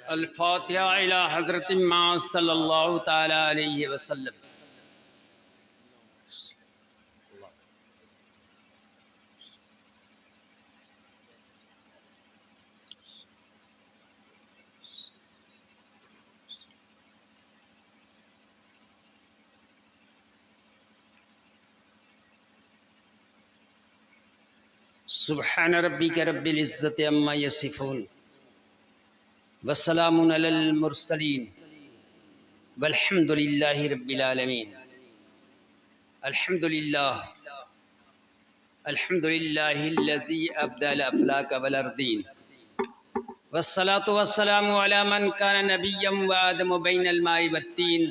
अल-फातिहा इला हज़रत मुहम्मद सल्लल्लाहु तआला अलैहि वसल्लम। सुब्हान रब्बिका रब्बिल इज़्ज़ति अम्मा यसिफून वस्सलामुन अलल मुरसलीन वल्हम्दुलिल्लाहि रब्बिल आलमीन। अल्हम्दुलिल्लाह अल्हम्दुलिल्लाहिल्लज़ी अब्दल अफ़लाक वल अर्दीन वस्सलातु वस्सलामु अला मन कान नबिय्यम व आदमु बैनल माइ वत्तीन।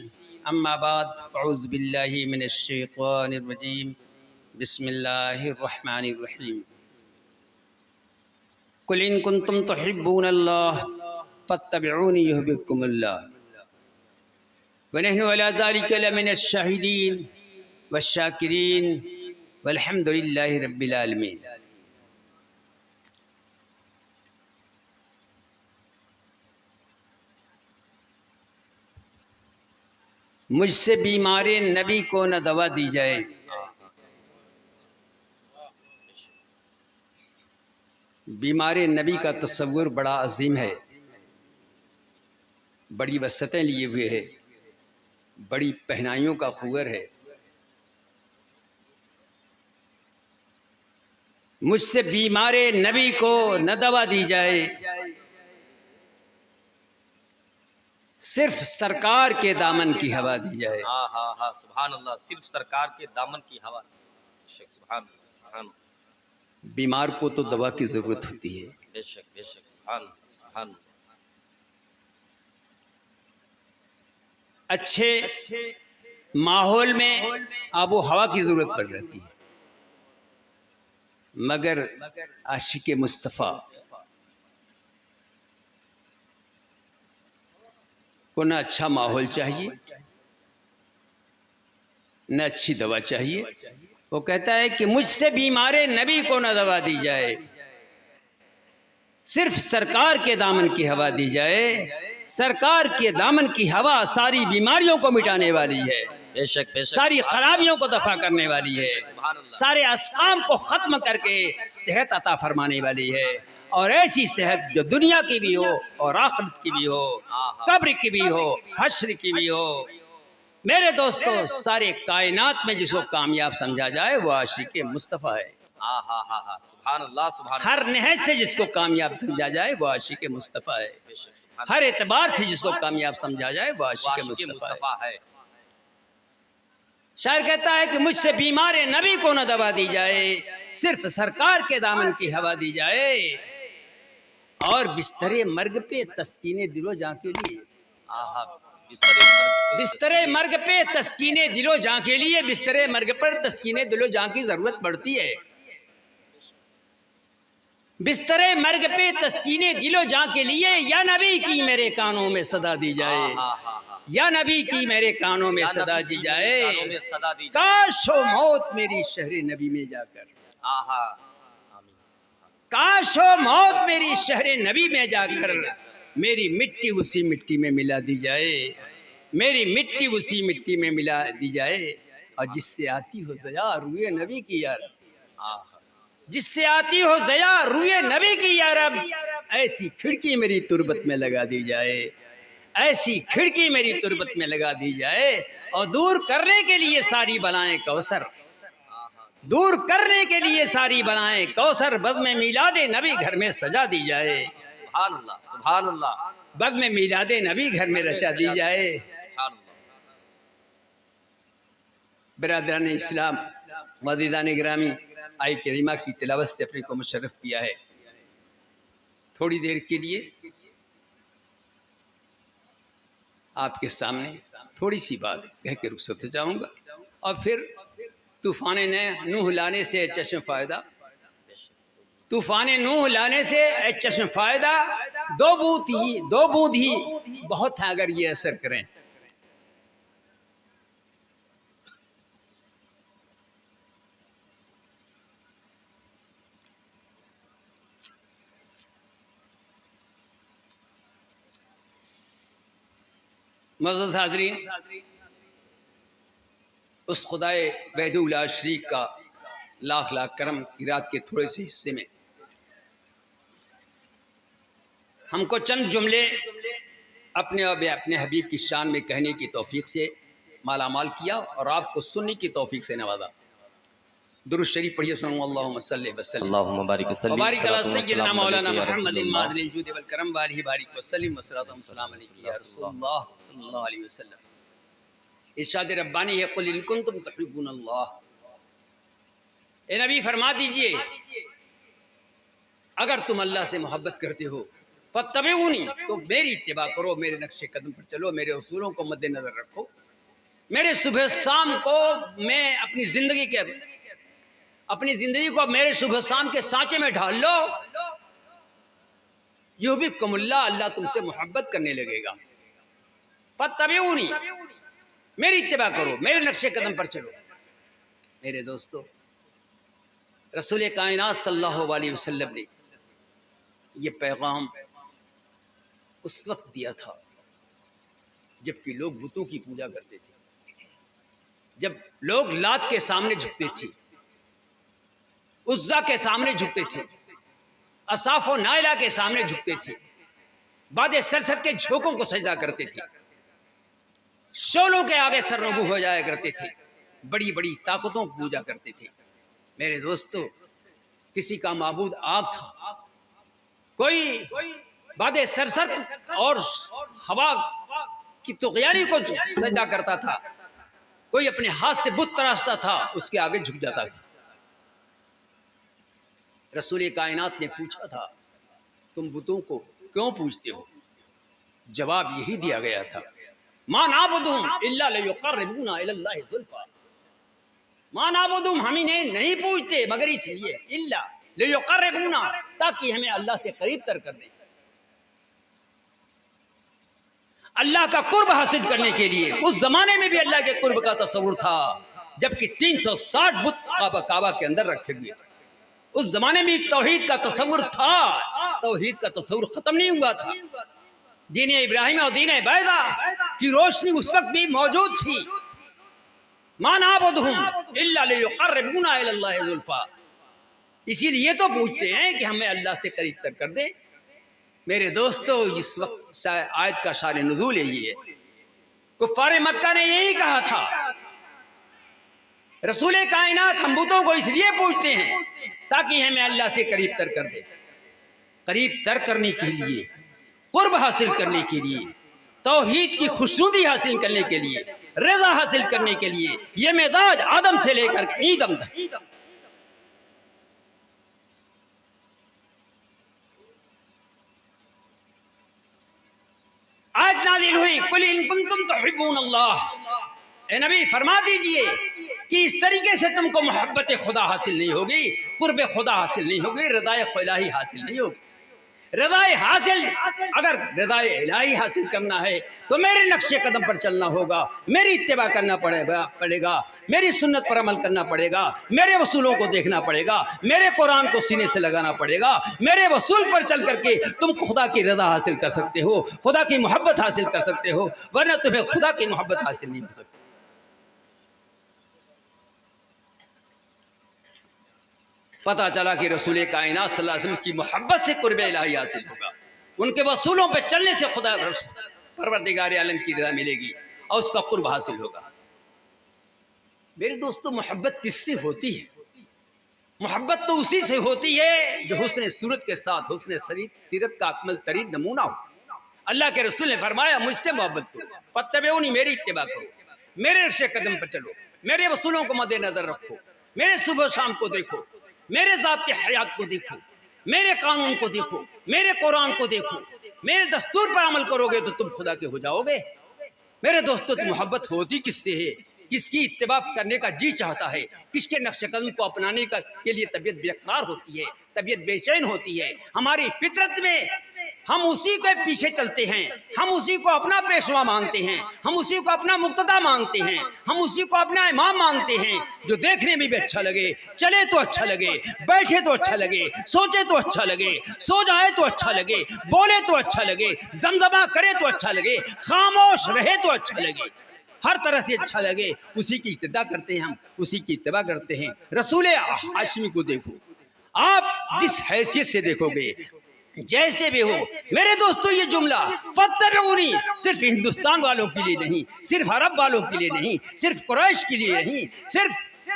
अम्मा बाद फ़अऊज़ु बिल्लाहि मिनश शैतानिर रजीम। बिस्मिल्लाहिर रहमानिर रहीम। कुल इन कुंतुम तुहिब्बूनल्लाह फत्तबिऊनी युहब्बुकुमुल्लाह व नहनु अला ज़ालिका लमिनश शाहिदीन वश्शाकिरीन वल्हम्दुलिल्लाहि रब्बिल आलमीन। मुझसे बीमारे नबी को न दवा दी जाए। बीमारे नबी का तस्वुर बड़ा अजीम है, बड़ी वसतें लिए हुए है, बड़ी पहनाइयों का खुगर है। मुझसे बीमारे नबी को न दवा दी जाए, सिर्फ सरकार के दामन की हवा दी जाए। हाँ हाँ हाँ, सुभान अल्लाह। सिर्फ सरकार के दामन की हवा। सुभान अल्लाह, सुभान। बीमार को तो दवा की जरूरत होती है। बेशक बेशक, सुभान सुभान। अच्छे माहौल में आबो हवा की जरूरत पड़ जाती है, मगर आशिक मुस्तफ़ा को न अच्छा माहौल चाहिए, न अच्छी दवा चाहिए। वो कहता है कि मुझसे बीमारे नबी को न दवा दी जाए, सिर्फ सरकार के दामन की हवा दी जाए। सरकार के दामन की हवा सारी बीमारियों को मिटाने वाली है, बेशक बेशक, सारी खराबियों को दफा करने वाली है, सारे अस्काम को खत्म करके सेहत अता फरमाने वाली है। और ऐसी सेहत जो दुनिया की भी हो और आखिरत की भी हो, कब्र की भी हो, हश्र की भी हो। मेरे दोस्तों, सारे कायनात में जिसको कामयाब समझा जाए वो आशिक मुस्तफ़ा है। हाँ हाँ हाँ हाँ, सुभान अल्लाह सुभान। हर नहज से जिसको कामयाब समझा जाए वो आशिक मुस्तफ़ा है। हर एतबार से जिसको कामयाब समझा जाए वो आशिक मुस्तफ़ा है। शायर कहता है कि मुझसे बीमारे नबी को न दवा दी जाए, सिर्फ सरकार के दामन की हवा दी जाए। और बिस्तरे मर्ग पे तस्कीने दिलो जां के लिए, बिस्तरे मर्ग पे तस्कीने दिलो जां के लिए, बिस्तरे मर्ग पर तस्कीने दिलो जां की जरूरत पड़ती है। बिस्तरे मर्ग पे तस्कीने दिलो जां के लिए, या नबी की मेरे कानों में सदा दी जाए, या नबी की मेरे कानों में सदा दी जाए। काश हो मौत मेरी शहर नबी में जाकर, काश हो मौत मेरी शहर नबी में जाकर, मेरी मिट्टी उसी मिट्टी में मिला दी जाए, मेरी मिट्टी उसी मिट्टी में मिला दी जाए। और जिससे आती हो ज़या रूए नबी की यार, जिससे आती हो ज़या रूए नबी की यारब, ऐसी खिड़की मेरी तुरबत में लगा दी जाए, ऐसी खिड़की मेरी तुरबत में लगा दी जाए। और दूर करने के लिए सारी बलाएं कौसर, दूर करने के लिए सारी बलाएं कौसर, बज़्म मीलादे नबी घर में सजा दी जाए। सुभान अल्लाह सुभान अल्लाह। बज़्म मीलादे नबी घर में रचा दी जाए। बिरादरान इस्लाम, मज़ीदान गिरामी, आय करीमा की तिलावत से अपने को मुशर्रफ किया है। थोड़ी देर के लिए आपके सामने थोड़ी सी बात कह के रुखसत हो जाऊंगा, और फिर तूफान नूह लाने से चश्म फ़ायदा, तूफान नूह लाने से चश्म फ़ायदा, दो बूंद ही बहुत है अगर ये असर करें। मुअज़्ज़ज़ हाज़रीन, उस खुदाए वहदहुल शरीक का लाख लाख करम की रात के थोड़े से हिस्से में हमको चंद जुमले अपने और अपने हबीब की शान में कहने की तौफीक से मालामाल किया और आपको सुनने की तौफीक से नवाजा। दुरूद शरीफ पढ़िए, सल्लल्लाहु अलैहि वसल्लम। अल्लाहुम्मा बारिक वसल्लिम बारिक अला सल्लल्लाहु सय्यिदिना मौलाना अलैहि मुहम्मदिन वसल्लम। मादिल जूद वल करम वालिहि बारिक वसल्लिम वसलातु वस्सलाम अलैहि या रसूलल्लाह सल्लल्लाहु अलैहि वसल्लम। इरशाद रब्बानी है, कुल इन कुंतुम तुहिब्बुनल्लाह। ए नबी फरमा दीजिए, अगर तुम अल्लाह से मोहब्बत करते हो फत्तबिऊनी, तो मेरी इत्तिबा करो, मेरे नक्शे कदम पर चलो, मेरे उसूलों को मद्देनजर रखो, मेरे सुबह शाम को मैं अपनी ज़िंदगी को मेरे सुबह शाम के सांचे में ढाल लो। युहिब्बुकुमुल्लाह, अल्लाह तुमसे मोहब्बत करने लगेगा। फत्तबिऊनी, मेरी इत्तिबा करो, मेरे नक्शे कदम पर चलो। मेरे दोस्तों, रसूल कायनात सल्लल्लाहु अलैहि वसल्लम ने ये पैगाम उस वक्त दिया था जबकि लोग बुतों की पूजा करते थे, जब लोग लात के सामने झुकते थे, उज्जा के सामने झुकते थे, असाफ और नाइला के सामने झुकते थे, बाजे सरसर के झोंकों को सजदा करते थे, शोलों के आगे सरनगू हो जाया करते थे, बड़ी बड़ी ताकतों की पूजा करते थे। मेरे दोस्तों, किसी का माबूद आग था, कोई बादे सरसर और हवा की तुग़यानी को सजदा करता था, कोई अपने हाथ से बुत तराशता था, उसके आगे झुक जाता था। रसूल कायनात ने पूछा था, तुम बुतों को क्यों पूजते हो? जवाब यही दिया गया था, मा नाबुदुहुम इल्ला लियुक़र्रिबूना इलल्लाहि ज़ुल्फ़ा। मा नाबुदुहुम, हम इन्हें नहीं पूजते मगर इसलिए, इल्ला लियुक़र्रिबूना, ताकि हमें अल्लाह से करीब तर कर दें, अल्लाह का कुर्ब हासिल करने के लिए। उस जमाने में भी अल्लाह के कुर्ब का तस्वुर था, जबकि 360 बुत काबा के अंदर रखे हुए। उस जमाने में तौहीद का तस्वुर था, तौहीद का तस्वुर खत्म नहीं हुआ था। दीन इब्राहिम और दीन बैज़ा की रोशनी उस वक्त भी मौजूद थी। मा नाबुदुहुम इल्ला लियुक़र्रिबूना इलल्लाहि ज़ुल्फ़ा, इसीलिए तो पूछते हैं कि हमें अल्लाह से करीब तर कर दे। मेरे दोस्तों, इस वक्त आयत का शान नुज़ूल यही है। कुफ़ार मक्का ने यही कहा था, रसूल कायनात हम बुतों को इसलिए पूछते हैं ताकि हमें अल्लाह से करीब तर कर दे। करीब तर करने के लिए, कुर्ब हासिल करने के लिए, तौहीद की खुशनुदी हासिल करने के लिए, रज़ा हासिल करने के लिए, ये मिज़ाज आदम से लेकर ईदम तक। आयत नाज़िल हुई, कुल इन कुंतुम तुहिब्बूनल्लाह। ए नबी फरमा दीजिए कि इस तरीके से तुमको मोहब्बत खुदा हासिल नहीं होगी, कुर्ब खुदा हासिल नहीं होगी, रज़ाए इलाही हासिल नहीं होगी। रज़ाए हासिल, अगर रज़ाए इलाही हासिल करना है तो मेरे नक्शे कदम पर चलना होगा, मेरी इत्तिबा करना पड़ेगा, मेरी सुन्नत पर अमल करना पड़ेगा, मेरे वसूलों को देखना पड़ेगा, मेरे कुरान को सीने से लगाना पड़ेगा। मेरे वसूल पर चल करके तुम खुदा की रज़ा हासिल कर सकते हो, खुदा की मोहब्बत हासिल कर सकते हो, वरना तुम्हें खुदा की मोहब्बत हासिल नहीं हो सकती। पता चला कि रसूल कायनात सल्लल्लाहु अलैहि वसल्लम की मोहब्बत से कुर्ब इलाही हासिल होगा, उनके वसूलों पर चलने से खुदा परवरदिगार आलम की रज़ा मिलेगी और उसका कुर्ब हासिल होगा। मेरे दोस्तों, मोहब्बत किससे होती है? मोहब्बत तो उसी से होती है जो हुस्न सूरत के साथ हुस्न सीरत का अकमल तरीन नमूना हो। अल्लाह के रसूल ने फरमाया, मुझसे मोहब्बत करो, फत्तबिऊनी, मेरी इत्तिबा करो, मेरे नक्शे कदम पर चलो, मेरे वसूलों को मद्देनजर रखो, मेरे सुबह शाम को देखो, मेरे ज़ात हयात को देखो, मेरे कानून को देखो, मेरे कुरान को देखो, मेरे दस्तूर पर अमल करोगे तो तुम खुदा के हो जाओगे। मेरे दोस्तों, तो मोहब्बत होती किससे है? किसकी इत्तिबा करने का जी चाहता है, किसके नक्शे कदम को अपनाने के लिए तबीयत बेकरार होती है, तबीयत बेचैन होती है। हमारी फितरत में हम उसी के पीछे चलते हैं, हम उसी को अपना पेशवा मानते हैं, हम उसी को अपना मुक्तदा मानते हैं, हम उसी को अपना इमाम मानते हैं, जो देखने में भी अच्छा लगे, चले तो अच्छा लगे, बैठे तो अच्छा लगे, सोचे तो अच्छा लगे, सो जाए तो अच्छा लगे, बोले तो अच्छा लगे, जमजमा करे तो अच्छा लगे, खामोश रहे तो अच्छा लगे, हर तरह से अच्छा लगे, उसी की इत्तिबा करते हैं, हम उसी की इत्तिबा करते हैं। रसूल हाशमी को देखो, आप जिस हैसियत से देखोगे, जैसे भी हो मेरे दोस्तों, ये जुमला फत्तबिऊनी सिर्फ हिंदुस्तान वालों के लिए नहीं, सिर्फ अरब वालों के लिए नहीं, सिर्फ कुरैश के लिए नहीं,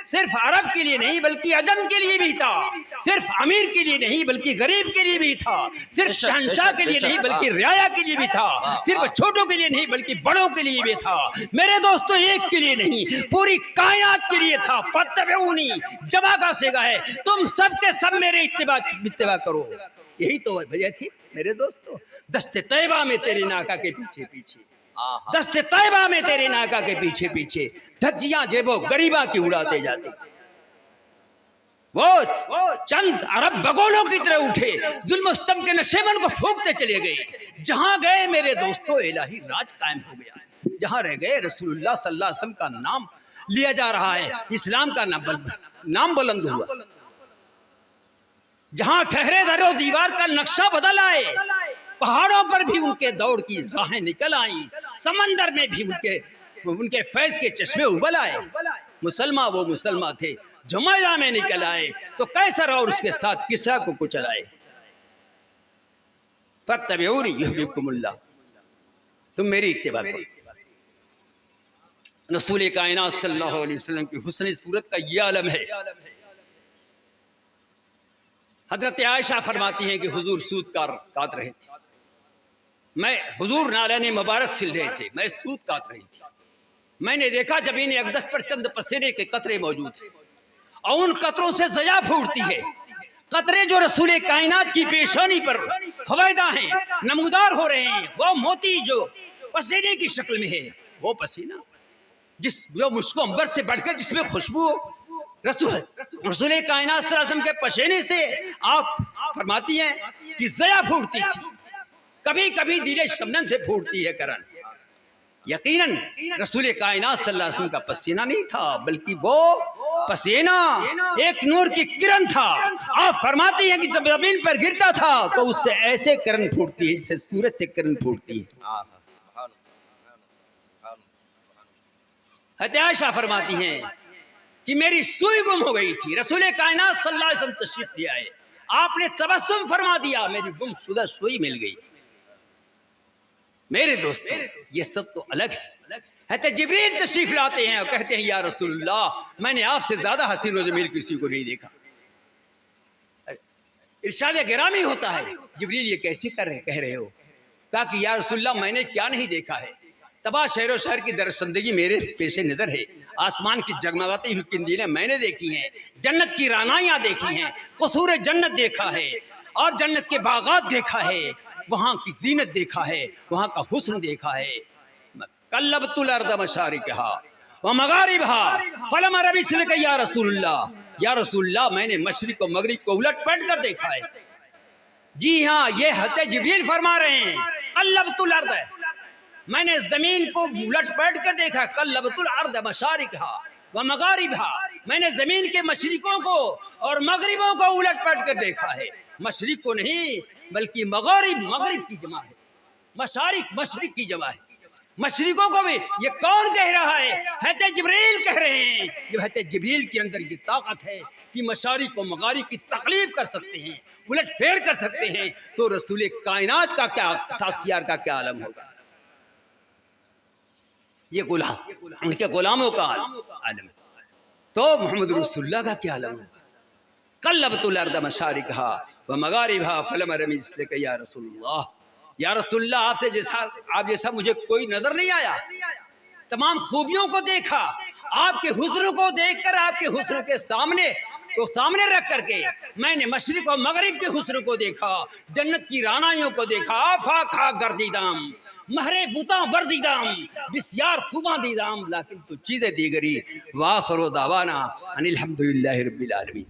सिर्फ अरब के लिए नहीं, बल्कि अजम के लिए भी था, सिर्फ अमीर के लिए नहीं बल्कि गरीब के लिए भी था, सिर्फ शहंशाह के लिए नहीं बल्कि रियाया के लिए भी था, सिर्फ छोटों के लिए नहीं बल्कि बड़ों के लिए भी था। मेरे दोस्तों, एक के लिए नहीं, पूरी कायनात के लिए था। फत्तबिऊनी जमा का सेगा है, तुम सबके सब मेरे इत्तिबा करो। यही तो वजह थी मेरे दोस्तों, दस्ते तैयबा में तेरे नाका के पीछे पीछे, दस्ते तैयबा में तेरे नाका के पीछे पीछे धज्जियां जेबो गरीबा की उड़ाते जाते। वो चंद अरब बगोलों की तरह उठे, जुल्म सितम के नशेबन को फूंकते चले गए। जहां गए मेरे दोस्तों, इलाही राज कायम हो गया। जहां रह गए, रसूलुल्लाह सल्लल्लाहु अलैहि वसल्लम का नाम लिया जा रहा है, इस्लाम का नाम बुलंद हुआ। जहां ठहरे दरो दीवार का नक्शा बदल आए, पहाड़ों पर भी उनके दौड़ की राहें निकल आई, समंदर में भी उनके फैज के चश्मे उबल आए। मुसलमान वो मुसलमान थे जो मैदान में निकल आए, तो कैसर और उसके साथ किस्रा को कुचलाए। फत्तबिऊनी युहब्बुकुमुल्लाह, तुम मेरी इत्तिबा करो। रसूल कायनात सल्लल्लाहु अलैहि वसल्लम की हुस्न सूरत का ये आलम है। हजरत आयशा फरमाती हैं कि हुजूर सूत काट रहे थे, मैं हुजूर नालैने मुबारक सिल रहे थे, मैं सूत काट रही थी। मैंने देखा जमीन अक़दस पर चंद पसीने के कतरे मौजूद हैं और उन कतरों से ज़या फूटती है। कतरे जो रसूल कायनात की पेशानी पर हवायदा हैं, नमूदार हो रहे हैं, वो मोती जो पसीने की शक्ल में है, वो पसीना जो मुझको अंबर से बढ़कर जिसमें खुशबू हो। रसूल कायनात सल्लल्लाहु अलैहि वसल्लम के पसीने से आप फरमाती हैं कि ज़या फूटती थी, कभी कभी दिले शबनम से फूटती है करण। यकीनन रसूल कायनात सल्लल्लाहु अलैहि वसल्लम का पसीना नहीं था, बल्कि वो पसीना एक नूर की किरण था। आप फरमाती हैं कि जब जमीन पर गिरता था तो उससे ऐसे किरण फूटती है जैसे सूरज से किरण फूटती है। आयशा फरमाती हैं कि मेरी सुई गुम हो गई थी, रसूल कायनात सल्लल्लाहु अलैहि वसल्लम तशरीफ ले आए, आपने तबस्सुम फरमा दिया, मेरी गुमशुदा सुई मिल गई। मेरे दोस्तों, ये सब तो अलग है। जिब्रील तशरीफ लाते हैं और कहते हैं, या रसूलुल्लाह, मैंने आपसे ज्यादा हसीन व जमील किसी को नहीं देखा। इरशाद गिरामी होता है, जिब्रील ये कैसे कह रहे हो? कहा कि या रसूलुल्लाह, मैंने क्या नहीं देखा है, तबाह शहर शहर की दरसंदगी मेरे पेशे नजर है, आसमान की जगमगाती हुई किंदीलें मैंने देखी हैं, जन्नत की रानाइयाँ देखी हैं, कसूर जन्नत देखा है और जन्नत के बागात देखा है, वहाँ की जीनत देखा है, वहाँ का हुस्न देखा है। कल्लबतुल अर्द मशारिकहा व मगारिबहा फलम रबिस्लक या रसूलुल्लाह, या रसूलुल्लाह, मैंने मशरिक और मगरिब को उलट पलट कर देखा है। जी हाँ, ये हज़रत जिब्रील फरमा रहे हैं, कल्लबतुल अर्द, मैंने जमीन को उलट पलट कर देखा। कल्लबतुल अर्द मशारिकहा व मगारिबहा, मैंने जमीन के मशरिकों को और मगरिबों को उलट पलट कर देखा है। मशरिक को नहीं बल्कि मगरिब की जमा है, मशरिक की जमा है। मशरिकों को भी ये कौन कह रहा है? हज़रत जिब्रील कह रहे हैं। जब हज़रत जिब्रील के अंदर ये ताकत है कि मशारिक और मगारिब की तकलीफ कर सकते हैं, उलट फेर कर सकते हैं, तो रसूल कायनात का क्या अख्तियार का क्या आलम होगा? ये गुलाम, उनके गुलामों का आलम, तो मोहम्मद रसूलुल्लाह का क्या आलम होगा? कल्लबतुल अर्द मशारिकहा व मगारिबहा फलम रबिस्लक या रसूलुल्लाह, या रसूलुल्लाह, आप जैसा मुझे कोई नजर नहीं आया। तमाम खूबियों को देखा, आपके हुस्न को देखकर, आपके हुस्न के सामने रख करके मैंने मशरिक और मगरिब के हुस्न को देखा, जन्नत की रानाइयों को देखा। आफाखा गर्दीदाम महरे बुता वर्दीदाम बिस्यार खूबा दीदाम, लेकिन तो चीजें दीगरी। वाखिरु दावाना अनिल हम्दुलिल्लाहि रब्बिल आलमीन।